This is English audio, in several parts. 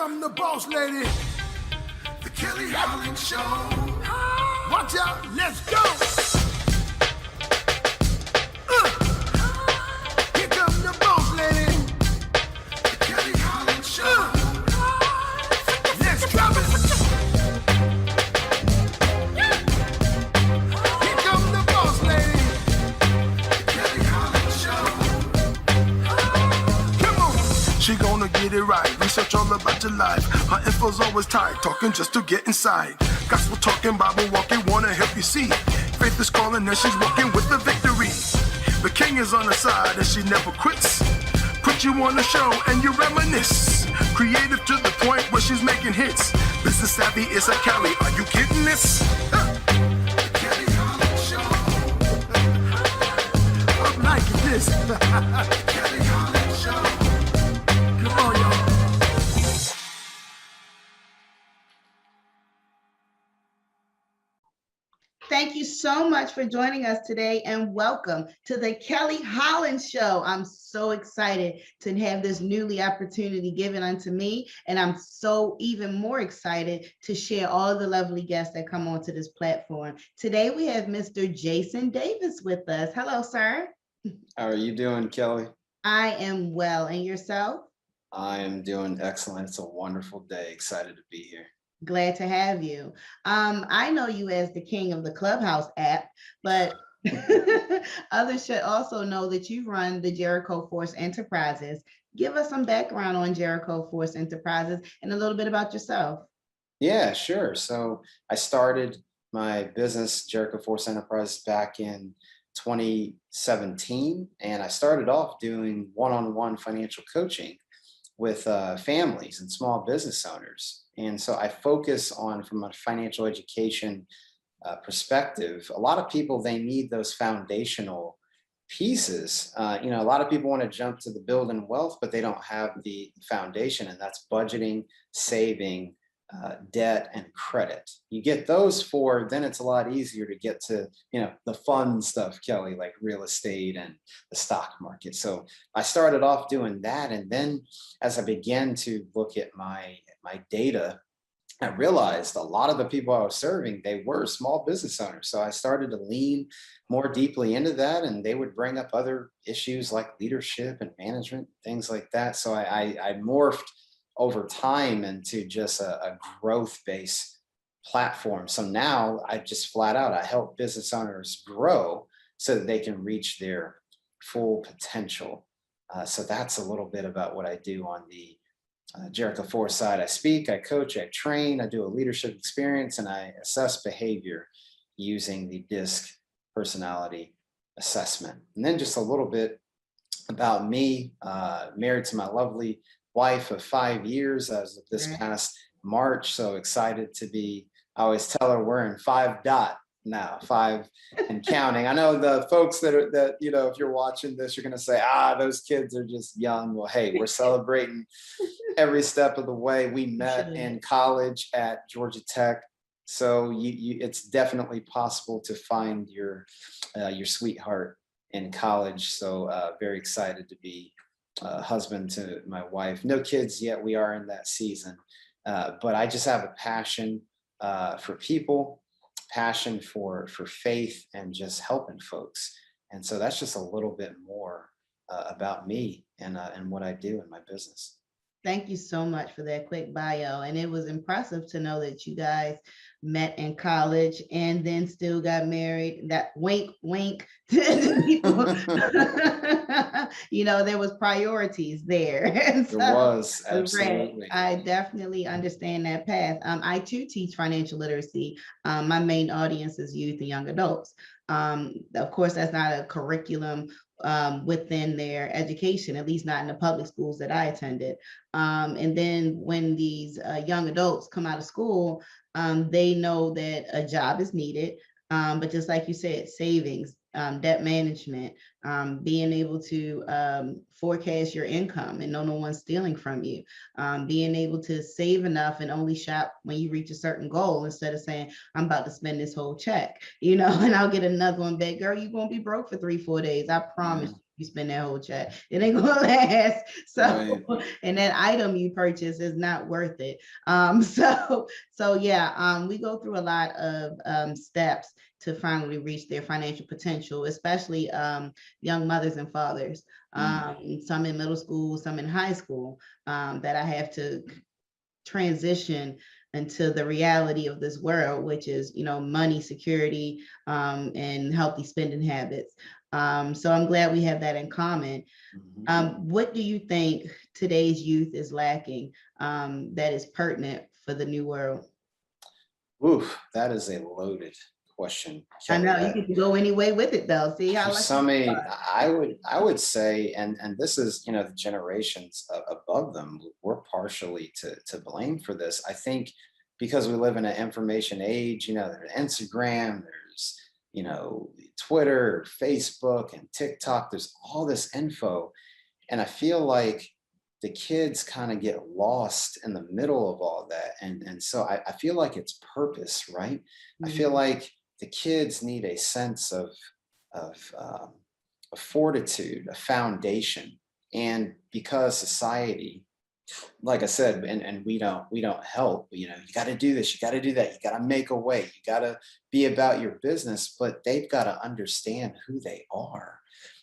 come the boss lady, the Kelly Holland Show. Watch out, let's go. Here come the boss lady, the Kelly Holland Show. Let's drop it. Here come the boss lady, the Kelly Holland Show. Come on. She gonna get it right. Research all about your life. Her info's always tight. Talking just to get inside. Gospel talking, Bible walking, wanna help you see. Faith is calling and she's walking with the victory. The king is on her side and she never quits. Put you on the show and you reminisce. Creative to the point where she's making hits. Business savvy is a Kelly. Are you getting this? The Kelly Holland Show. I'm liking this. The Kelly Holland Show. Come on, y'all. Thank you so much for joining us today and welcome to the Kelly Holland Show. I'm so excited to have this newly opportunity given unto me, and I'm so even more excited to share all the lovely guests that come onto this platform. Today we have Mr. Jason Davis with us. Hello, sir. How are you doing, Kelly? I am well, and yourself? I am doing excellent. It's a wonderful day. Excited to be here. Glad to have you. I know you as the king of the Clubhouse app, but others should also know that you run the Jericho Force Enterprises. Give us some background on Jericho Force Enterprises and a little bit about yourself. Yeah, sure. So I started my business, Jericho Force Enterprises, back in 2017, and I started off doing one-on-one financial coaching with families and small business owners. And so I focus on, from a financial education perspective, a lot of people, they need those foundational pieces. A lot of people want to jump to the building wealth, but they don't have the foundation, and that's budgeting, saving, debt, and credit. You get those four, then it's a lot easier to get to, the fun stuff, Kelly, like real estate and the stock market. So I started off doing that. And then as I began to look at my data, I realized a lot of the people I was serving, they were small business owners. So I started to lean more deeply into that, and they would bring up other issues like leadership and management, things like that. So I morphed over time into just a growth-based platform. So now I just flat out, I help business owners grow so that they can reach their full potential. So that's a little bit about what I do on the Jericho Force side. I speak, I coach, I train, I do a leadership experience, and I assess behavior using the DISC personality assessment. And then just a little bit about me, married to my lovely wife of 5 years as of this past March. So excited to be, I always tell her we're in 5 dot now, 5 and counting. I know the folks that if you're watching this, you're going to say, those kids are just young. Well, hey, we're celebrating every step of the way. We met in college at Georgia Tech. So it's definitely possible to find your sweetheart in college. So very excited to be husband to my wife. No kids yet. We are in that season. But I just have a passion for people, passion for faith, and just helping folks. And so that's just a little bit more about me and what I do in my business. Thank you so much for that quick bio. And it was impressive to know that you guys met in college and then still got married. That wink, wink to people. There was priorities there. So, there was, absolutely. I definitely understand that path. I too teach financial literacy. My main audience is youth and young adults. Of course, that's not a curriculum within their education, at least not in the public schools that I attended. And then when these young adults come out of school, they know that a job is needed. But just like you said, savings, debt management, being able to forecast your income and know no one's stealing from you, being able to save enough and only shop when you reach a certain goal instead of saying, I'm about to spend this whole check, and I'll get another one back. Girl, you're going to be broke for 3-4 days. I promise you. you spend that whole check. It ain't gonna last. So, Right. and that item you purchase is not worth it. So yeah, we go through a lot of steps to finally reach their financial potential, especially young mothers and fathers. Some in middle school, some in high school, that I have to transition into the reality of this world, which is, money, security, and healthy spending habits. So I'm glad we have that in common. What do you think today's youth is lacking that is pertinent for the new world? Oof, that is a loaded question, I Kelly. know you can go any way with it though. See how There's lucky so you many. are. I would say, and this is, the generations above them. We're partially to blame for this. I think because we live in an information age. There's Instagram, there's Twitter, Facebook, and TikTok. There's all this info, and I feel like the kids kind of get lost in the middle of all that, and so I feel like it's purpose, right? I feel Mhm. like the kids need a sense of a fortitude, a foundation. And because society, like I said, and we don't help, you got to do this, you got to do that, you got to make a way, you got to be about your business, but they've got to understand who they are.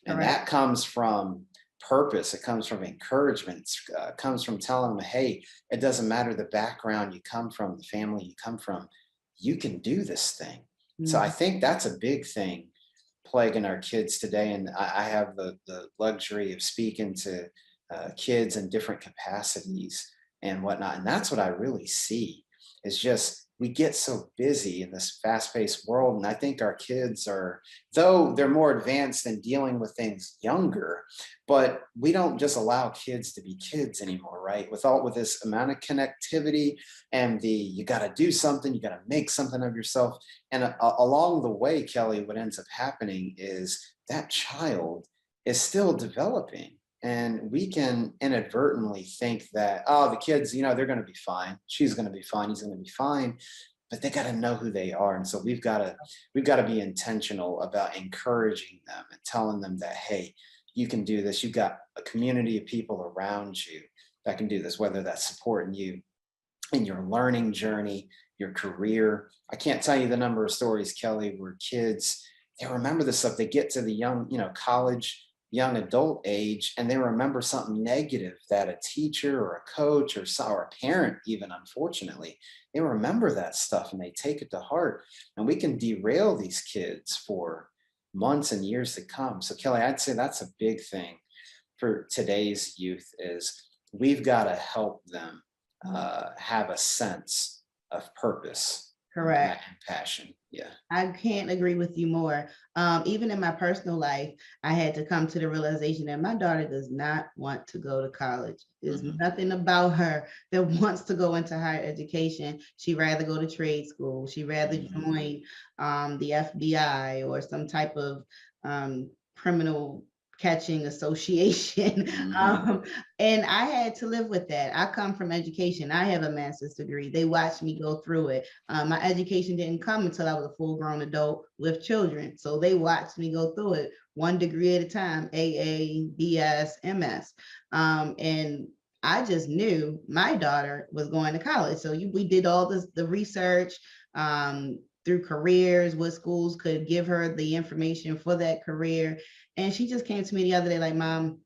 And Correct. that comes from purpose, it comes from encouragement, it comes from telling them, hey, it doesn't matter the background you come from, the family you come from, you can do this thing. So I Mhm. think that's a big thing plaguing our kids today. And I have the luxury of speaking to kids in different capacities and whatnot. And that's what I really see is just we get so busy in this fast paced world. And I think our kids are, though they're more advanced in dealing with things younger, but we don't just allow kids to be kids anymore, right? With this amount of connectivity and you got to do something, you got to make something of yourself. And along the way, Kelly, what ends up happening is that child is still developing. And we can inadvertently think that, oh, the kids, they're going to be fine. She's going to be fine. He's going to be fine. But they got to know who they are. And so we've got to be intentional about encouraging them and telling them that, hey, you can do this. You've got a community of people around you that can do this, whether that's supporting you in your learning journey, your career. I can't tell you the number of stories, Kelly, where kids, they remember this stuff. They get to the young, college, young adult age, and they remember something negative that a teacher or a coach or a parent, even unfortunately, they remember that stuff and they take it to heart. And we can derail these kids for months and years to come. So, Kelly, I'd say that's a big thing for today's youth is we've got to help them have a sense of purpose and Correct. passion. Yeah. I can't agree with you more. Even in my personal life, I had to come to the realization that my daughter does not want to go to college. There's Mhm. nothing about her that wants to go into higher education. She'd rather go to trade school. She'd rather Mhm. join the FBI or some type of criminal catching association. Mhm. And I had to live with that. I come from education. I have a master's degree. They watched me go through it. My education didn't come until I was a full-grown adult with children. So they watched me go through it one degree at a time, AA, BS, MS. And I just knew my daughter was going to college. So we did all the research through careers, what schools could give her the information for that career. And she just came to me the other day like, Mom,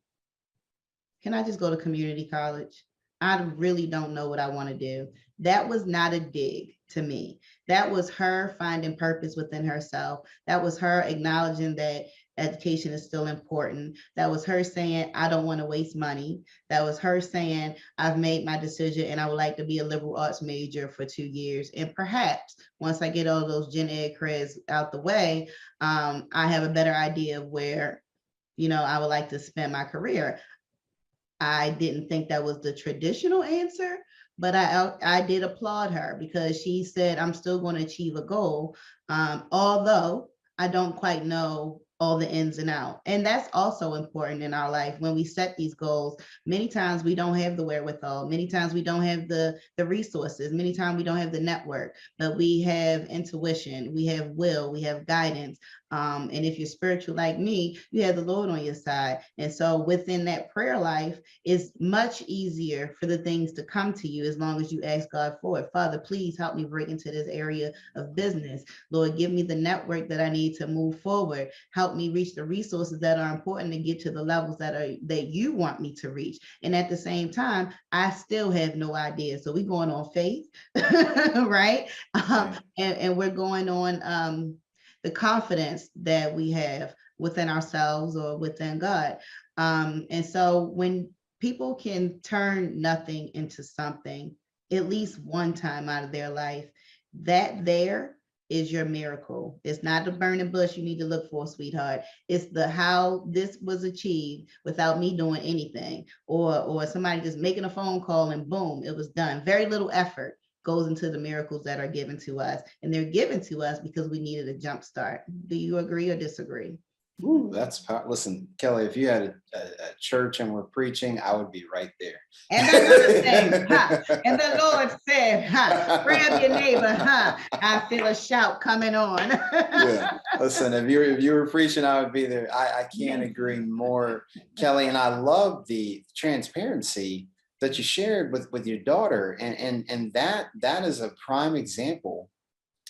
can I just go to community college? I really don't know what I want to do. That was not a dig to me. That was her finding purpose within herself. That was her acknowledging that education is still important. That was her saying, I don't want to waste money. That was her saying, I've made my decision and I would like to be a liberal arts major for 2 years. And perhaps once I get all those gen ed creds out the way, I have a better idea of where, I would like to spend my career. I didn't think that was the traditional answer, but I did applaud her because she said, I'm still going to achieve a goal, although I don't quite know all the ins and out. And that's also important in our life when we set these goals. Many times we don't have the wherewithal. Many times we don't have the resources. Many times we don't have the network, but we have intuition, we have will, we have guidance. And if you're spiritual like me, you have the Lord on your side. And so within that prayer life, it's much easier for the things to come to you as long as you ask God for it. Father, please help me break into this area of business. Lord, give me the network that I need to move forward. Help me reach the resources that are important to get to the levels that you want me to reach. And at the same time, I still have no idea. So we're going on faith, right? And we're going on the confidence that we have within ourselves or within God. And so when people can turn nothing into something, at least one time out of their life, that there is your miracle. It's not the burning bush you need to look for, sweetheart. It's the how this was achieved without me doing anything, or somebody just making a phone call and boom, it was done. Very little effort goes into the miracles that are given to us, and they're given to us because we needed a jump start. Do you agree or disagree? Ooh, listen, Kelly, if you had a church and we're preaching, I would be right there. And the Lord said, and the Lord said, grab your neighbor, I feel a shout coming on. Yeah, listen, if you were preaching, I would be there. I can't agree more, Kelly, and I love the transparency that you shared with your daughter, and that is a prime example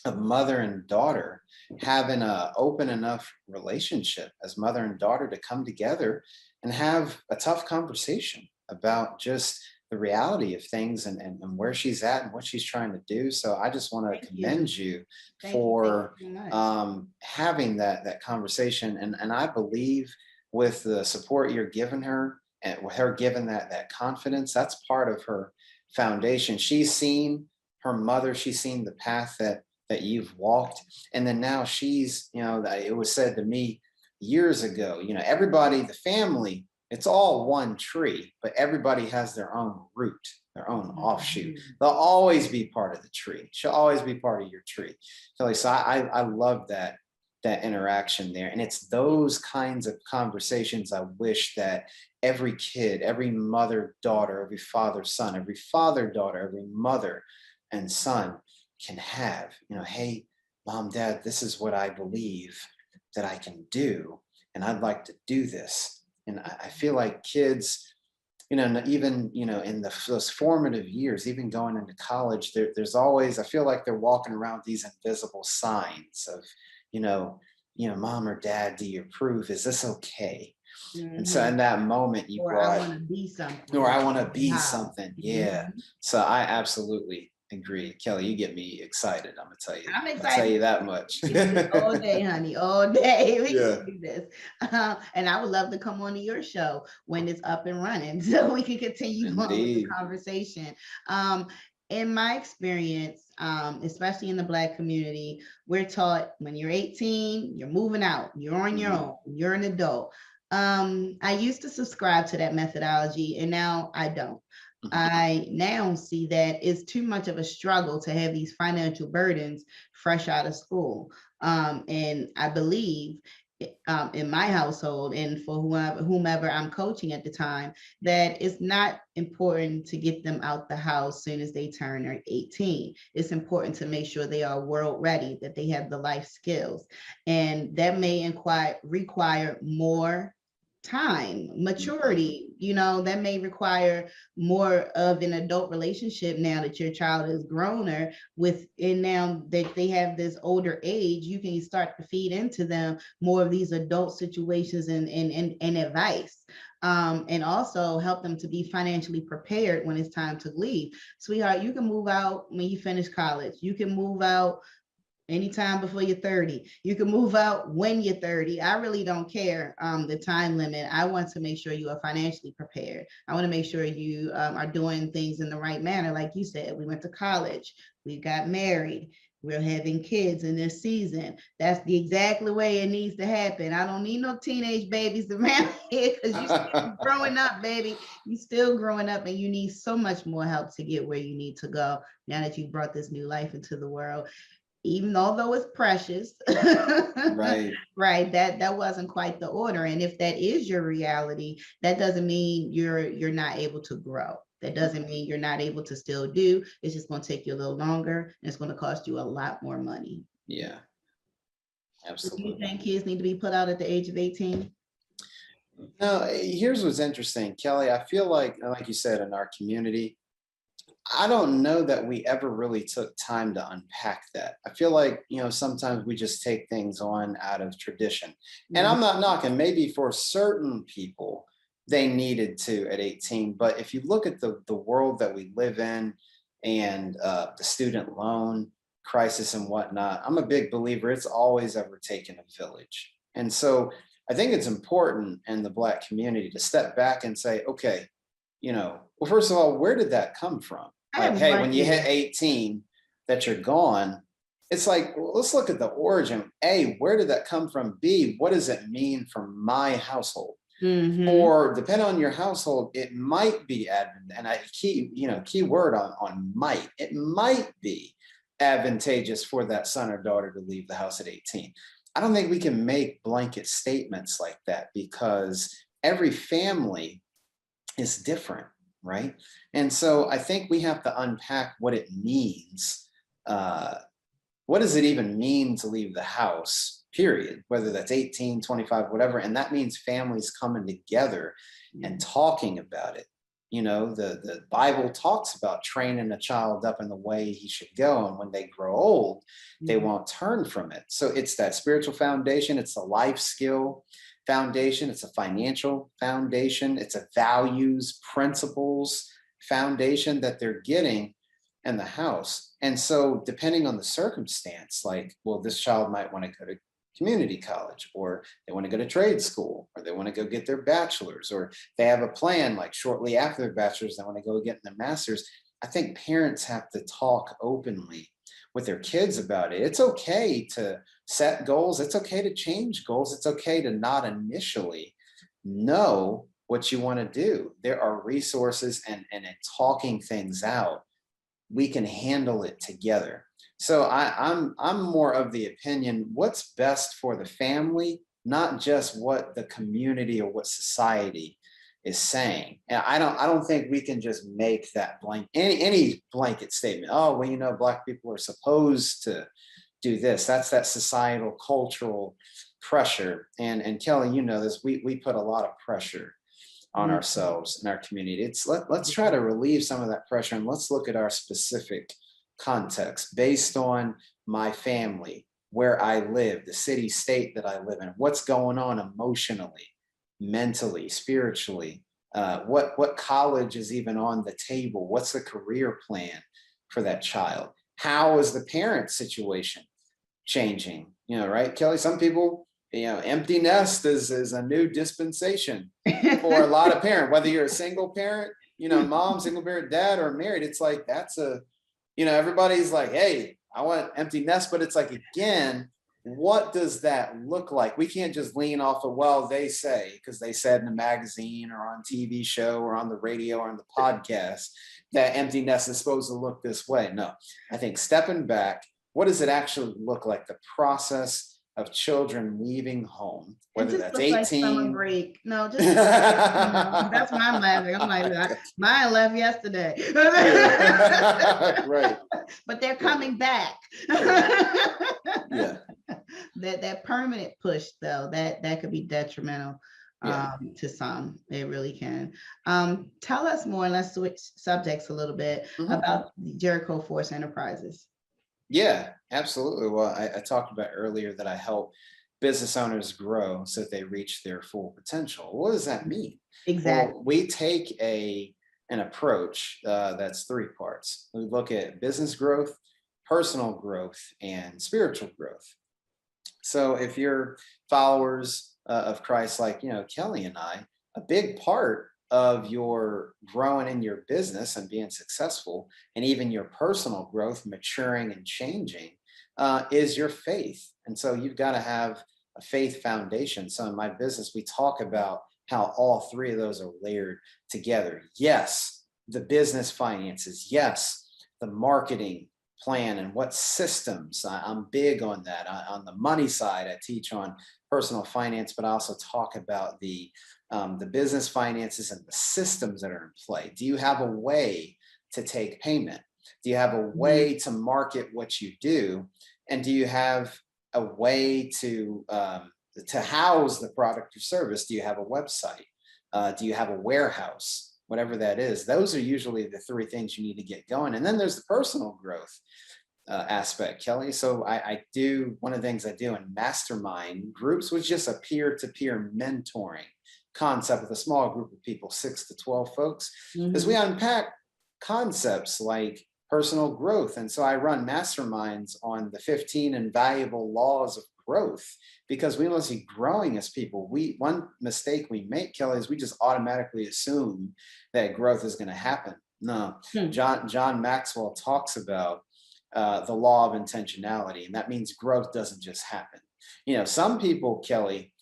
of mother and daughter having a open enough relationship as mother and daughter to come together and have a tough conversation about just the reality of things and where she's at and what she's trying to do. So I just want to commend you for having that conversation. And I believe with the support you're giving her and with her giving that confidence, that's part of her foundation. She's seen her mother, she's seen the path that you've walked. And then now she's, it was said to me years ago, everybody, the family, it's all one tree, but everybody has their own root, their own offshoot. They'll always be part of the tree. She'll always be part of your tree. So I love that interaction there. And it's those kinds of conversations I wish that every kid, every mother, daughter, every father, son, every father, daughter, every mother and son can have. Hey, mom, dad, this is what I believe that I can do, and I'd like to do this. And I feel like kids, even in those formative years, even going into college, there's always, I feel like they're walking around these invisible signs of, mom or dad, do you approve? Is this okay? And so in that moment you brought, I want to be something. Or I want to be something. Yeah. So I absolutely agree. Kelly, you get me excited. I'm gonna tell you. I'm excited. I'll tell you that much. All day, honey, all day. We can do this. And I would love to come on to your show when it's up and running, so we can continue on with the conversation. In my experience, especially in the Black community, we're taught when you're 18, you're moving out, you're on your own, you're an adult. I used to subscribe to that methodology, and now I don't. I now see that it's too much of a struggle to have these financial burdens fresh out of school. And I believe in my household and for whomever I'm coaching at the time, that it's not important to get them out the house soon as they turn 18. It's important to make sure they are world ready, that they have the life skills. And that may require more time, maturity, that may require more of an adult relationship now that your child is growner and now that they have this older age, you can start to feed into them more of these adult situations and advice. And also help them to be financially prepared when it's time to leave. Sweetheart, you can move out when you finish college. You can move out anytime before you're 30. You can move out when you're 30. I really don't care the time limit. I want to make sure you are financially prepared. I want to make sure you are doing things in the right manner. Like you said, we went to college, we got married, we're having kids in this season. That's the exactly way it needs to happen. I don't need no teenage babies around here because you're still growing up, baby. You're still growing up, and you need so much more help to get where you need to go now that you brought this new life into the world. Even although it's precious, right, that wasn't quite the order. And if that is your reality, that doesn't mean you're not able to grow. That doesn't mean you're not able to still do. It's just going to take you a little longer, and it's going to cost you a lot more money. Yeah, Do you Absolutely. think kids need to be put out at the age of 18? Now, here's what's interesting, Kelly. I feel like you said, in our community, I don't know that we ever really took time to unpack that. I feel like, sometimes we just take things on out of tradition. And Mhm. I'm not knocking, maybe for certain people, they needed to at 18. But if you look at the world that we live in and the student loan crisis and whatnot, I'm a big believer it's always ever taken a village. And so I think it's important in the Black community to step back and say, okay, well, first of all, where did that come from? I Like, have no hey, when you hit idea. 18, that you're gone. It's like, well, let's look at the origin. A, where did that come from? B, what does it mean for my household? Hmm. Or depending on your household, it might be advent, and key word on might. It might be advantageous for that son or daughter to leave the house at 18. I don't think we can make blanket statements like that, because every family is different, right? And so I think we have to unpack what it means. What does it even mean to leave the house, period? Whether that's 18, 25, whatever. And that means families coming together and talking about it. The Bible talks about training a child up in the way he should go. And when they grow old, they Mhm. won't turn from it. So it's that spiritual foundation, it's a life skill foundation, it's a financial foundation, it's a values, principles foundation that they're getting in the house. And so, depending on the circumstance, like, well, this child might want to go to community college, or they want to go to trade school, or they want to go get their bachelor's, or they have a plan like shortly after their bachelor's, they want to go get their master's. I think parents have to talk openly with their kids about it. It's okay to set goals, it's okay to change goals, it's okay to not initially know what you want to do. There are resources, and in talking things out, we can handle it together. So I'm more of the opinion, what's best for the family, not just what the community or what society is saying. And I don't think we can just make that any blanket statement. Oh, well, Black people are supposed to do this. That's that societal cultural pressure. And Kelly, this, we put a lot of pressure on Mhm. ourselves and our community. Let's try to relieve some of that pressure, and let's look at our specific context based on my family, where I live, the city state that I live in, what's going on emotionally, mentally, spiritually, what college is even on the table, what's the career plan for that child, how is the parent situation changing, right, Kelly? Some people, empty nest is a new dispensation for a lot of parents, whether you're a single parent, mom, single parent, dad, or married. It's like, everybody's like, hey, I want empty nest, but it's like, again, what does that look like? We can't just lean off of, well, they say, because they said in a magazine or on TV show or on the radio or on the podcast that empty nest is supposed to look this way. No, I think stepping back, what does it actually look like? The process of children leaving home, It whether just that's looks like summer 18. break. No, just summer break, 'cause that's why I'm laughing. I'm like, mine left yesterday. Right. But they're Yeah. coming back. Yeah. That permanent push, though, that could be detrimental Yeah. to some. It really can. Tell us more, and let's switch subjects a little bit Mhm. about Jericho Force Enterprises. Yeah, absolutely. Well, I talked about earlier that I help business owners grow so that they reach their full potential. What does that mean? Exactly. Well, we take an approach that's three parts. We look at business growth, personal growth, and spiritual growth. So if you're followers of Christ, like Kelly and I, a big part of your growing in your business and being successful, and even your personal growth, maturing and changing, is your faith. And so you've got to have a faith foundation. So in my business, we talk about how all three of those are layered together. Yes, the business finances. Yes, the marketing plan and what systems. I'm big on that. On the money side, I teach on personal finance, but I also talk about the business finances and the systems that are in play. Do you have a way to take payment? Do you have a Mhm. way to market what you do? And do you have a way to house the product or service? Do you have a website? Do you have a warehouse? Whatever that is, those are usually the three things you need to get going. And then there's the personal growth aspect, Kelly. So I do, one of the things I do in mastermind groups was just a peer-to-peer mentoring concept with a small group of people, 6 to 12 folks, because we unpack concepts like personal growth. And so I run masterminds on the 15 invaluable laws of growth, because we must be growing as people. One mistake we make, Kelly, is we just automatically assume that growth is going to happen. No, John Maxwell talks about the law of intentionality, and that means growth doesn't just happen. Some people, Kelly,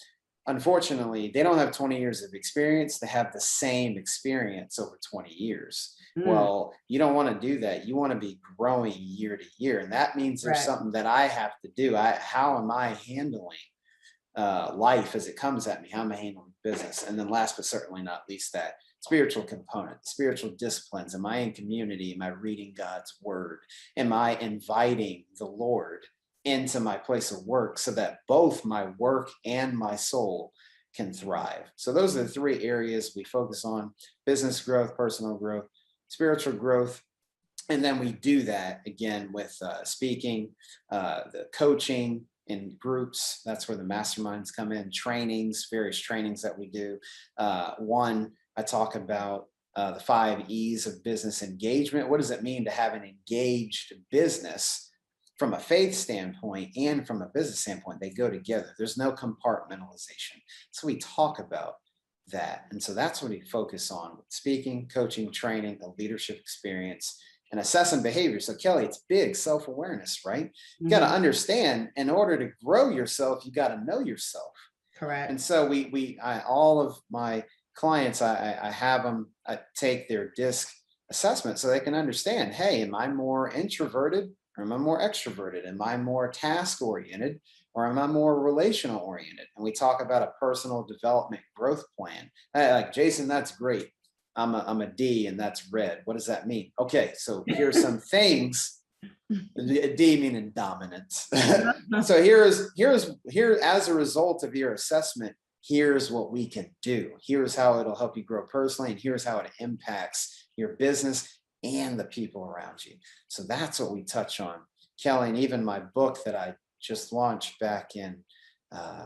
unfortunately, they don't have 20 years of experience. They have the same experience over 20 years. Well, you don't want to do that. You want to be growing year to year. And that means there's something that I have to do. How am I handling life as it comes at me? How am I handling business? And then last but certainly not least, that spiritual component, spiritual disciplines. Am I in community? Am I reading God's word? Am I inviting the Lord into my place of work so that both my work and my soul can thrive? So those are the three areas we focus on: business growth, personal growth, spiritual growth. And then we do that again with speaking, the coaching in groups. That's where the masterminds come in, trainings, various trainings that we do. One, I talk about the 5 E's of business engagement. What does it mean to have an engaged business from a faith standpoint and from a business standpoint? They go together. There's no compartmentalization. So we talk about that. And so that's what we focus on with speaking, coaching, training, the leadership experience, and assessing behavior. So Kelly, it's big self-awareness, right? You got to understand, in order to grow yourself, you got to know yourself. Correct. And so all of my clients, I have them take their DISC assessment so they can understand, hey, am I more introverted or am I more extroverted? Am I more task oriented or am I more relational oriented? And we talk about a personal development growth plan. Like, Jason, that's great. I'm a D and that's red. What does that mean? Okay, so here's some things. D meaning dominance. So here as a result of your assessment, here's what we can do. Here's how it'll help you grow personally, and here's how it impacts your business and the people around you. So that's what we touch on, Kelly. And even my book that I just launched back in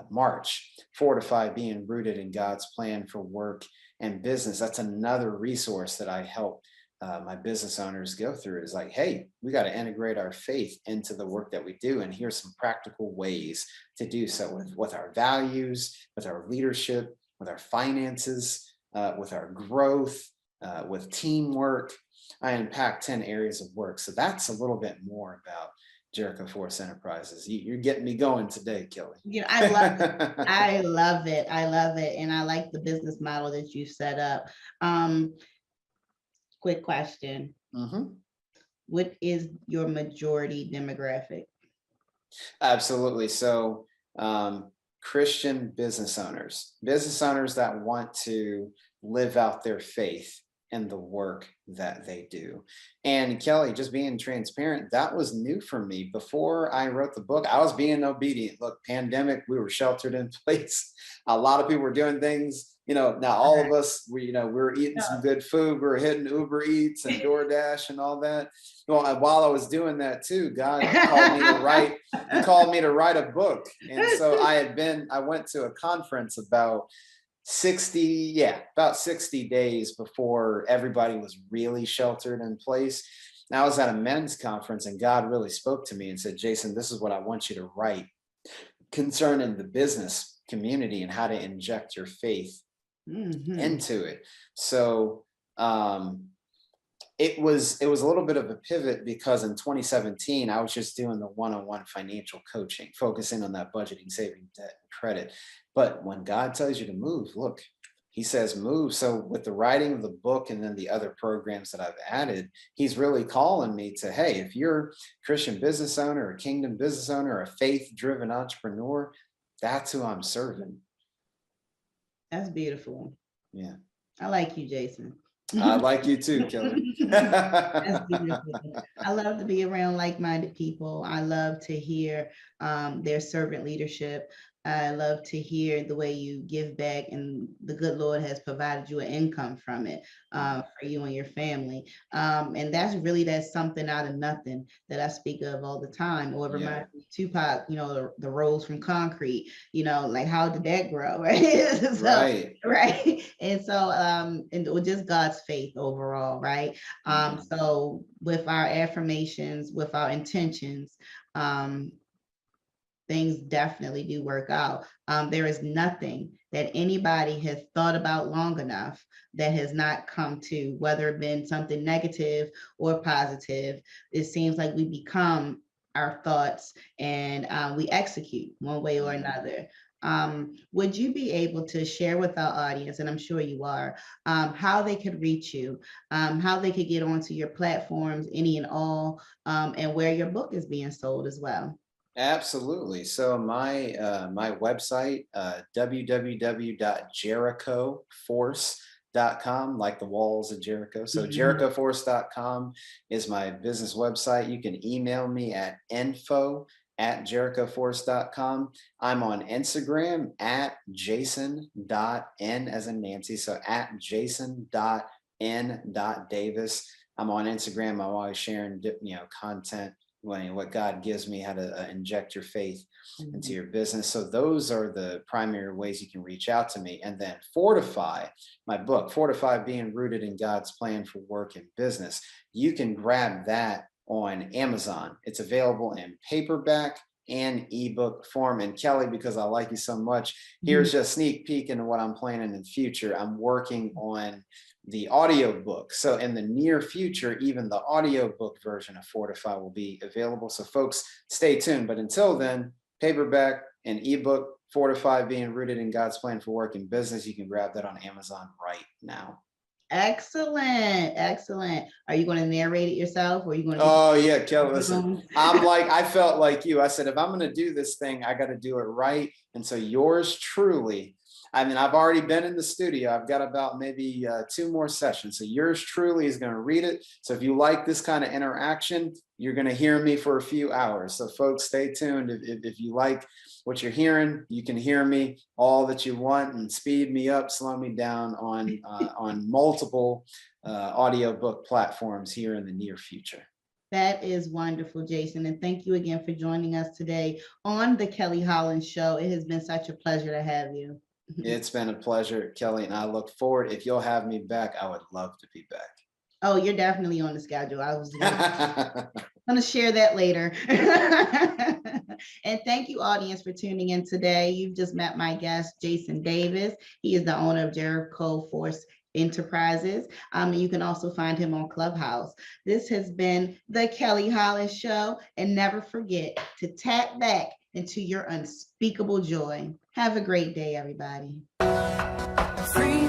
March, Fortify Being Rooted in God's Plan for Work and Business. That's another resource that I help my business owners go through. Is like, hey, we got to integrate our faith into the work that we do. And here's some practical ways to do so with our values, with our leadership, with our finances, with our growth, with teamwork. I unpack 10 areas of work. So that's a little bit more about Jericho Force Enterprises. You're getting me going today, Kelly. I love it. I love it. I love it. And I like the business model that you set up. Quick question. What is your majority demographic? Absolutely. So Christian business owners that want to live out their faith and the work that they do. And Kelly, just being transparent, that was new for me. Before I wrote the book, I was being obedient. Look, pandemic, we were sheltered in place. A lot of people were doing things, now all of us, we were eating some good food. We were hitting Uber Eats and DoorDash and all that. Well, while I was doing that too, God called me to write a book. And so I went to a conference about 60 days before everybody was really sheltered in place. And I was at a men's conference, and God really spoke to me and said, Jason, this is what I want you to write concerning the business community and how to inject your faith into it. So it was a little bit of a pivot, because in 2017, I was just doing the one-on-one financial coaching, focusing on that budgeting, saving, debt, and credit. But when God tells you to move, look, he says move. So with the writing of the book and then the other programs that I've added, he's really calling me to, hey, if you're a Christian business owner, a kingdom business owner, or a faith-driven entrepreneur, that's who I'm serving. That's beautiful. Yeah. I like you, Jason. I like you too, Kelly. That's beautiful. I love to be around like-minded people. I love to hear their servant leadership. I love to hear the way you give back, and the good Lord has provided you an income from it for you and your family. And that's something out of nothing that I speak of all the time. Or it Yeah. reminds me of Tupac, the Rose from Concrete, like how did that grow? Right. So, Right. right. And so, and just God's faith overall, right? So with our affirmations, with our intentions, things definitely do work out. There is nothing that anybody has thought about long enough that has not come to, whether it been something negative or positive. It seems like we become our thoughts, and we execute one way or another. Would you be able to share with our audience, and I'm sure you are, how they could reach you, how they could get onto your platforms, any and all, and where your book is being sold as well? Absolutely. So my my website, www.jerichoforce.com, like the walls of Jericho. So jerichoforce.com is my business website. You can email me at info@jerichoforce.com. I'm on Instagram at jason.n as in Nancy. So at jason.n.davis. I'm on Instagram. I'm always sharing, content, what God gives me, how to inject your faith into your business. So those are the primary ways you can reach out to me. And then Fortify, my book, Fortify, Being Rooted in God's Plan for Work and Business. You can grab that on Amazon. It's available in paperback and ebook form. And Kelly, because I like you so much, here's just a sneak peek into what I'm planning in the future. I'm working on the audio book. So in the near future, even the audio book version of Fortify will be available. So folks, stay tuned. But until then, paperback and ebook, Fortify, Being Rooted in God's Plan for Work and Business. You can grab that on Amazon right now. Excellent. Excellent. Are you going to narrate it yourself, or are you going to? Oh yeah, Kelly, listen, I felt like you. I said, if I'm going to do this thing, I got to do it right. And so yours truly, I've already been in the studio. I've got about maybe 2 more sessions. So yours truly is going to read it. So if you like this kind of interaction, you're going to hear me for a few hours. So folks, stay tuned. If you like what you're hearing, you can hear me all that you want, and speed me up, slow me down on multiple audiobook platforms here in the near future. That is wonderful, Jason. And thank you again for joining us today on the Kelly Holland Show. It has been such a pleasure to have you. It's been a pleasure, Kelly, and I look forward. If you'll have me back, I would love to be back. Oh, you're definitely on the schedule. I was going to share that later. And thank you, audience, for tuning in today. You've just met my guest, Jason Davis. He is the owner of Jericho Force Enterprises. And you can also find him on Clubhouse. This has been the Kelly Holland Show. And never forget to tap back into your unspeakable joy. Have a great day, everybody. Free.